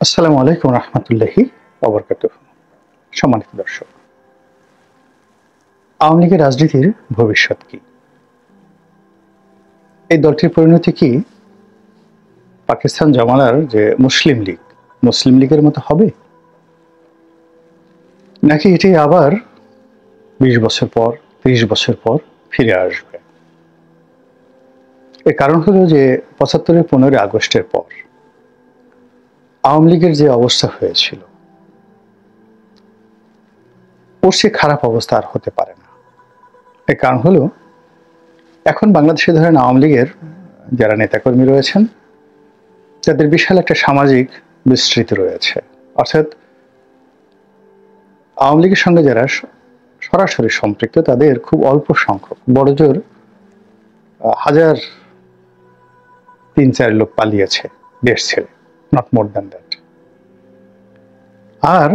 আসসালামু আলাইকুম রহমতুল্লাহি ওয়া বারাকাতুহু। সম্মানিত দর্শক, আওয়ামী লীগের রাজনীতির ভবিষ্যৎ কি? এই দলটির পরিণতি কি পাকিস্তান জমানার যে মুসলিম লীগের মতো হবে, নাকি এটি আবার ২০ বছর পর ৩০ বছর পর ফিরে আসবে? এর কারণ হলো যে ৭৫-এর ১৫ই আগস্টের পর আওয়ামী লীগের যে অবস্থা হয়েছিল, ওর সে খারাপ অবস্থা আর হতে পারে না। এর কারণ হলো, এখন বাংলাদেশে ধরেন আওয়ামী লীগের যারা নেতাকর্মী রয়েছেন, তাদের বিশাল একটা সামাজিক বিস্তৃতি রয়েছে। অর্থাৎ আওয়ামী লীগের সঙ্গে যারা সরাসরি সম্পৃক্ত, তাদের খুব অল্প সংখ্যক, বড়জোর ১,০০০-৩,৪ লোক পালিয়েছে দেশ ছেড়ে, নট মোর দ্যান দ্যাট। আর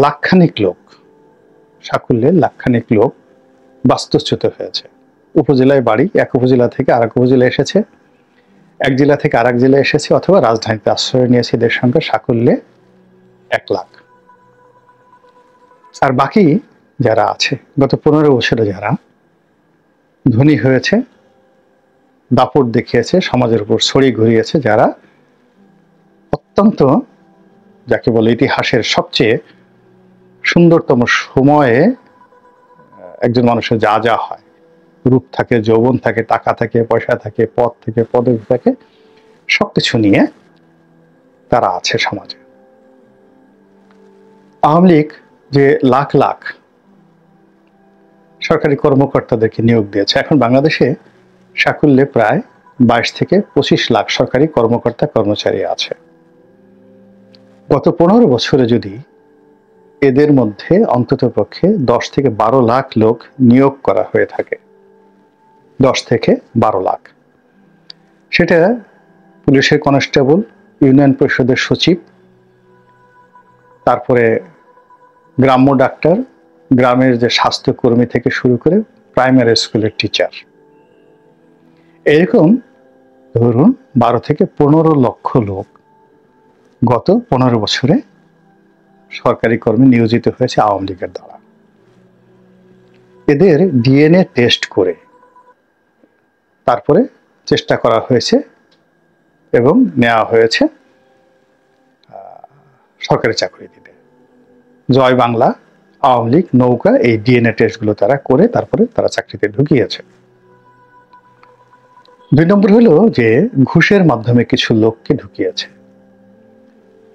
লাখখানিক লোক বাস্তুচ্যুত হয়েছে। উপজেলায় বাড়ি, এক উপজেলা থেকে আরেক উপজেলা এসেছে, এক জেলা থেকে আরেক জেলায় এসেছে, অথবা রাজধানীতে আশ্রয় নিয়েছে। এদের সংখ্যা সাকুল্যে ১ লাখ। আর বাকি যারা আছে, গত ১৫ বছরে যারা ধনী হয়েছে, দাপট দেখিয়েছে, সমাজের উপর ছড়ি ঘুরিয়েছে, যারা অত্যন্ত, যাকে বলে ইতিহাসের সবচেয়ে সুন্দরতম সময়ে একজন মানুষের যা যা হয়, রূপ থাকে, যৌবন থাকে, টাকা থাকে, পয়সা থাকে, পদ থেকে পদবি থাকে, সবকিছু নিয়ে তারা আছে সমাজে। আওয়ামী লীগ যে লাখ লাখ সরকারি কর্মকর্তাদেরকে নিয়োগ দিয়েছে, এখন বাংলাদেশে সাকুল্যে প্রায় ২২ থেকে ২৫ লাখ সরকারি কর্মকর্তা কর্মচারী আছে। গত ১৫ বছরে যদি এদের মধ্যে অন্ততপক্ষে ১০ থেকে ১২ লাখ লোক নিয়োগ করা হয়ে থাকে, ১০ থেকে ১২ লাখ, সেটা পুলিশের কনস্টেবল, ইউনিয়ন পরিষদের সচিব, তারপরে গ্রাম্য ডাক্তার, গ্রামের যে স্বাস্থ্যকর্মী থেকে শুরু করে প্রাইমারি স্কুলের টিচার, এরকম ধরুন ১২ থেকে ১৫ লক্ষ লোক গত ১৫ বছরে সরকারি কর্মী নিয়োজিত হয়েছে আওয়ামী লীগের দ্বারা। এদের ডিএনএ টেস্ট করে তারপরে চেষ্টা করা হয়েছে এবং নেওয়া হয়েছে সরকারি চাকরি দিতে। জয় বাংলা, আওয়ামী লীগ, নৌকা, এই ডিএনএ টেস্টগুলো তারা করে তারপরে তারা চাকরিতে ঢুকিয়েছে। ২ নম্বর হলো যে ঘুষের মাধ্যমে কিছু লোককে ঢুকিয়েছে।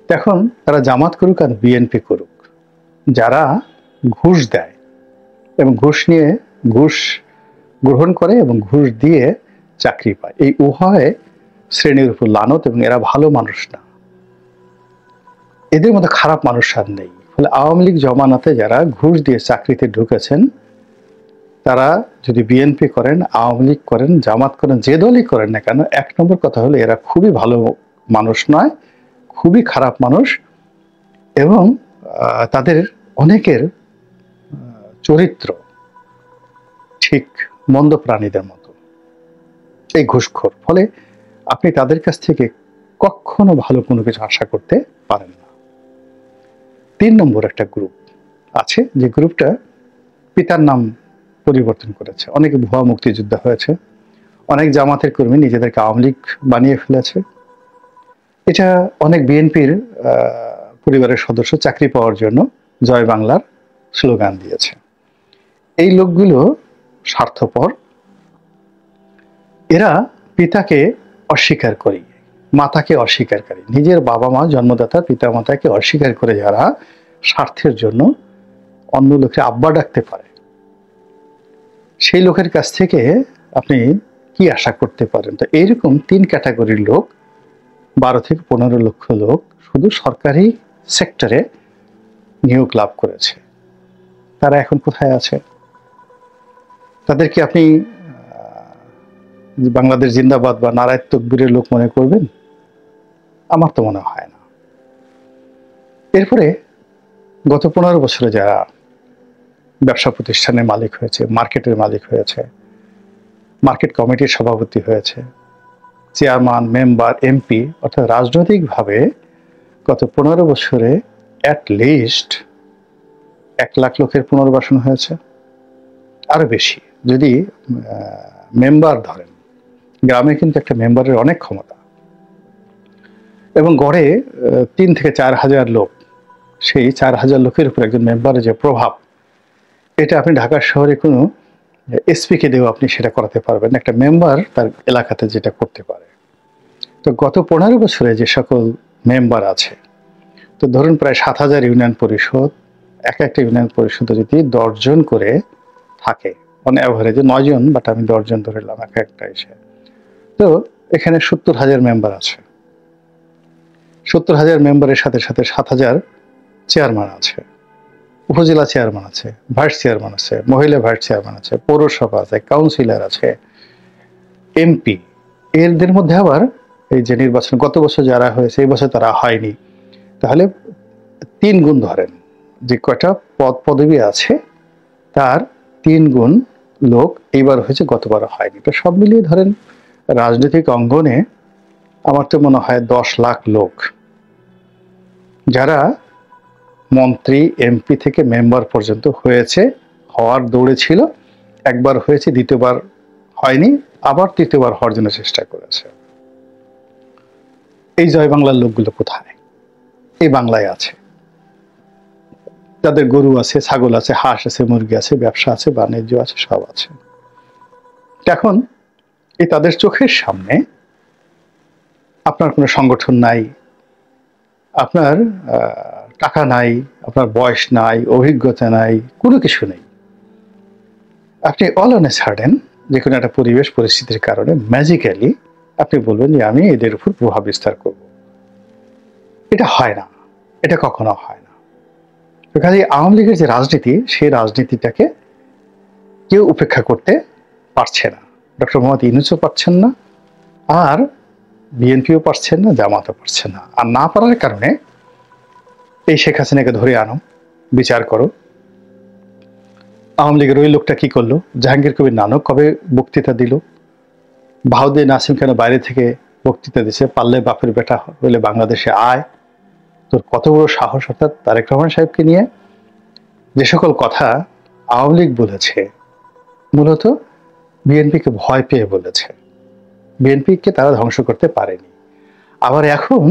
এখন তারা জামাত করুক আর বিএনপি করুক, যারা ঘুষ দেয় এবং ঘুষ গ্রহণ করে এবং ঘুষ দিয়ে চাকরি পায়, এই উভয় শ্রেণীর উপর লানত, এবং এরা ভালো মানুষ না। এদের মধ্যে খারাপ মানুষ আর নেই। ফলে আওয়ামী লীগ জমানাতে যারা ঘুষ দিয়ে চাকরিতে ঢুকেছেন, তারা যদি বিএনপি করেন, আওয়ামী লীগ করেন, জামাত করেন, যে দলই করেন না কেন, ১ নম্বর কথা হলো এরা খুবই ভালো মানুষ নয়, খুবই খারাপ মানুষ, এবং তাদের অনেকের চরিত্র ঠিক মন্দ প্রাণীদের মতো, এই ঘুষখোর। ফলে আপনি তাদের কাছ থেকে কখনো ভালো কোনো কিছু আশা করতে পারেন না। ৩ নম্বর একটা গ্রুপ আছে, যে গ্রুপটা পিতার নাম পরিবর্তন করেছে। অনেকে ভুয়া মুক্তিযোদ্ধা হয়েছে, অনেক জামাতের কর্মী নিজেদেরকে আওয়ামী লীগ বানিয়ে ফেলেছে। এটা অনেক বিএনপির পরিবারের সদস্য চাকরি পাওয়ার জন্য জয় বাংলার স্লোগান দিয়েছে। এই লোকগুলো স্বার্থপর, এরা পিতাকে অস্বীকার করে, মাতাকে অস্বীকারী, নিজের বাবা মা, জন্মদাতা পিতা মাতাকে অস্বীকার করে যারা স্বার্থের জন্য অন্য লোকের আব্বা ডাকতে পারে, সেই লোকের কাছ থেকে আপনি কি আশা করতে পারেন? তো এইরকম ৩ ক্যাটাগরির লোক, ১২ থেকে ১৫ লক্ষ লোক শুধু সরকারি সেক্টরে নিয়োগ লাভ করেছে। তারা এখন কোথায় আছে? তাদেরকে আপনি বাংলাদেশ জিন্দাবাদ বা নারায়ণ তকবীরের লোক মনে করবেন? আমার তো মনে হয় না। এরপরে গত ১৫ বছরে যারা ব্যবসা প্রতিষ্ঠানের মালিক হয়েছে, মার্কেটের মালিক হয়েছে, মার্কেট কমিটির সভাপতি হয়েছে, চেয়ারম্যান, মেম্বার, এমপি, অর্থাৎ রাজনৈতিকভাবে গত 15 বছরে অ্যাট লিস্ট 1 লাখ লোকের পুনর্বাসন হয়েছে, আরো বেশি যদি মেম্বার ধরেন। গ্রামে কিন্তু একটা মেম্বারের অনেক ক্ষমতা, এবং গড়ে 3 থেকে 4 হাজার লোক, সেই 4 হাজার লোকের উপর একজন মেম্বারের যে প্রভাব, এটা আপনি ঢাকা শহরে কোনো এসপিকে দিয়েও আপনি সেটা করাতে পারবেন, একটা মেম্বার তার এলাকাতে যেটা করতে পারে। তো গত 15 বছরে যে সকল মেম্বার আছে, তো ধরুন প্রায় 7,000 ইউনিয়ন পরিষদ, একটা ইউনিয়ন পরিষদে যদি 10 জন করে থাকে, অন অ্যাভারেজে 9 জন, বাট আমি 10 জন ধরলাম একটা এসে, তো এখানে 70,000 মেম্বার আছে। 70,000 মেম্বারের সাথে সাথে 7,000 চেয়ারম্যান আছে, উপজেলা চেয়ারম্যান আছে, ভাইস চেয়ারম্যান আছে, মহিলা ভাইস চেয়ারম্যান আছে, পৌরসভা আছে, কাউন্সিলর আছে, এমপি। এদের মধ্যে আবার এই যে নির্বাচন গত বছর যারা হয়েছে, এই বছর তারা হয়নি, তাহলে 3 গুণ ধরেন, যে কয়টা পদবি আছে তার 3 গুণ লোক এইবার হয়েছে, গতবার হয়নি। তো সব মিলিয়ে ধরেন রাজনৈতিক অঙ্গনে আমার তো মনে হয় 10 লাখ লোক যারা মন্ত্রী, এমপি থেকে মেম্বার পর্যন্ত হয়েছে, হওয়ার দৌড়ে ছিল, একবার হয়েছে, দ্বিতীয়বার হয়নি, আবার তৃতীয়বার হওয়ার জন্য চেষ্টা করেছে। এই জয় বাংলার লোকগুলো কোথায়? এই বাংলায় আছে, তাদের গরু আছে, ছাগল আছে, হাঁস আছে, মুরগি আছে, ব্যবসা আছে, বাণিজ্য আছে, সব আছে। এখন এই তাদের চোখের সামনে আপনার কোনো সংগঠন নাই, আপনার টাকা নাই, আপনার বয়স নাই, অভিজ্ঞতা নাই, কোনো কিছু নেই, আপনি অল অন এ সাডেন যে কোনো একটা পরিবেশ পরিস্থিতির কারণে ম্যাজিক্যালি আপনি বলবেন যে আমি এদের উপর প্রভাব বিস্তার করব। এটা হয় না, এটা কখনো হয় না। তো কাজে আওয়ামী লীগের যে রাজনীতি, সেই রাজনীতিটাকে কেউ উপেক্ষা করতে পারছে না। ডক্টর মোহাম্মদ ইউনূসও পারছেন না, আর বিএনপিও পারছেন না, জামাতও পারছেন না। আর না পারার কারণে এই শেখ হাসিনাকে ধরে আনো, বিচার করো। আওয়ামী লীগের ওই লোকটা কি করলো? জাহাঙ্গীর কবির নানক কবে বক্তৃতা দিল? বাহুদ্দিন নাসিম কেন বাইরে থেকে বক্তৃতা দিছে? পারলে বাপের বেটা হইলে বাংলাদেশে আয়, তোর কত বড় সাহস! অর্থাৎ তারেক রহমান সাহেবকে নিয়ে যে সকল কথা আওয়ামী লীগ বলেছে, মূলত বিএনপিকে ভয় পেয়ে বলেছে। বিএনপিকে তারা ধ্বংস করতে পারেনি। আবার এখন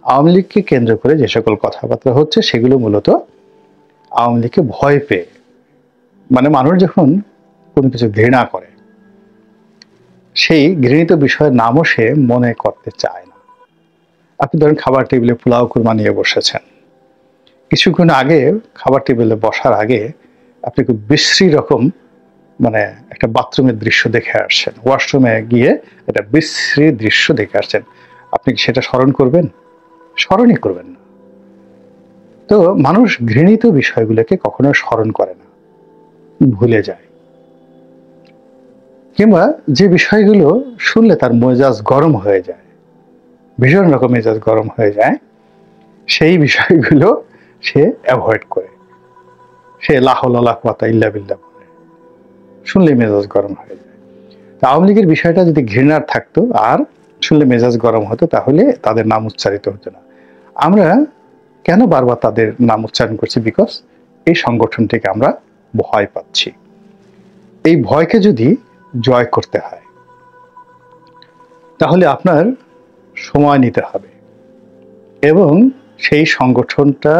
আওয়ামী লীগকে কেন্দ্র করে যে সকল কথাবার্তা হচ্ছে, সেগুলো মূলত আওয়ামী লীগকে ভয় পেয়ে, মানে মানুষ যখন কোনো কিছু ঘৃণা করে, সেই ঘৃণিত বিষয়ের নামও সে মনে করতে চায় না। আপনি ধরেন খাবার টেবিলে পোলাও কুরমা নিয়ে বসেছেন, কিছুক্ষণ আগে খাবার টেবিলে বসার আগে আপনি খুব বিশ্রী রকম মানে একটা বাথরুমের দৃশ্য দেখে আসছেন, ওয়াশরুমে গিয়ে একটা বিশ্রী দৃশ্য দেখে আসছেন, আপনি কি সেটা স্মরণ করবেন? স্মরণই করবেন না। তো মানুষ ঘৃণিত বিষয়গুলোকে কখনো স্মরণ করে না, ভুলে যায়। কিংবা যে বিষয়গুলো শুনলে তার মেজাজ গরম হয়ে যায়, ভীষণ রকম মেজাজ গরম হয়ে যায়, সেই বিষয়গুলো সে অ্যাভয়েড করে, সে লা হাওলা ওয়ালা কুওয়াতা ইল্লা বিল্লাহ বলে, শুনলে মেজাজ গরম হয়ে যায়। আওয়ামী লীগের বিষয়টা যদি ঘৃণার থাকতো আর শুনলে মেজাজ গরম হতো, তাহলে তাদের নাম উচ্চারিত হতো না। আমরা কেন বারবার তাদের নাম উচ্চারণ করছি? বিকজ এই সংগঠনটিকে আমরা ভয় পাচ্ছি। এই ভয়কে যদি জয় করতে হয়, তাহলে আপনার সময় নিতে হবে, এবং সেই সংগঠনটা